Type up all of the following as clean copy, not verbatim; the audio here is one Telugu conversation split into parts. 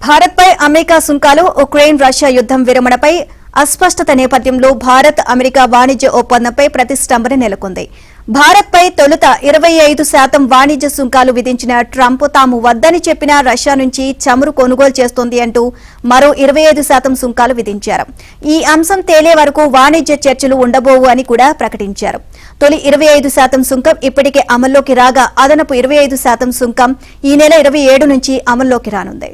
భారత్పై అమెరికా సుంకాలు, ఉక్రెయిన్ రష్యా యుద్దం విరమణపై అస్పష్టత నేపథ్యంలో భారత్ అమెరికా వాణిజ్య ఒప్పందంపై ప్రతిష్టంభన నెలకొంది. భారత్పై తొలుత 25% వాణిజ్య సుంకాలు విధించిన ట్రంప్ తాము వద్దని చెప్పిన రష్యా నుంచి చమురు కొనుగోలు చేస్తోంది అంటూ మరో 25% సుంకాలు విధించారు. ఈ అంశం తేలే వరకు వాణిజ్య చర్చలు ఉండబోవు అని కూడా ప్రకటించారు. తొలి 25% సుంకం ఇప్పటికే అమల్లోకి రాగా అదనపు 25% సుంకం ఈ నెల 27 నుంచి అమల్లోకి రానుంది.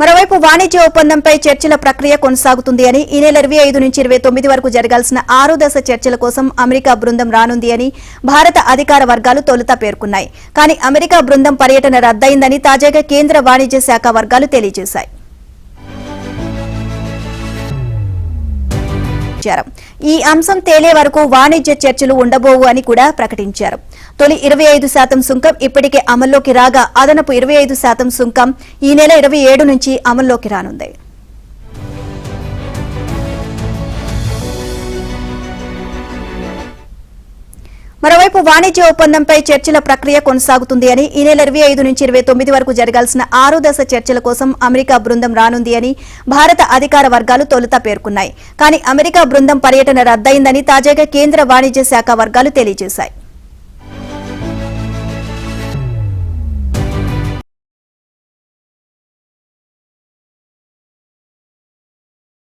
మరోవైపు వాణిజ్య ఒప్పందంపై చర్చల ప్రక్రియ కొనసాగుతుంది అని, ఈ నెల 25 నుంచి 29 వరకు జరగాల్సిన 6 దశ చర్చల కోసం అమెరికా బృందం రానుంది అని భారత అధికార వర్గాలు తొలుత పేర్కొన్నాయి. కానీ అమెరికా బృందం పర్యటన రద్దయిందని తాజాగా కేంద్ర వాణిజ్య శాఖ వర్గాలు తెలియజేశాయి. ఈ అంశం తేలే వరకు వాణిజ్య చర్చలు ఉండబోవు అని కూడా ప్రకటించారు. తొలి 25% సుంకం ఇప్పటికే అమల్లోకి రాగా అదనపు 25% సుంకం ఈ నెల 27 నుంచి అమల్లోకి రానుంది. మరోవైపు వాణిజ్య ఒప్పందంపై చర్చల ప్రక్రియ కొనసాగుతుంది అని, ఈ నెల 25 నుంచి 29 వరకు జరగాల్సిన 6 దశ చర్చల కోసం అమెరికా బృందం రానుంది అని భారత అధికార వర్గాలు తొలుత పేర్కొన్నాయి. కానీ అమెరికా బృందం పర్యటన రద్దయిందని తాజాగా కేంద్ర వాణిజ్య శాఖ వర్గాలు తెలియజేశాయి.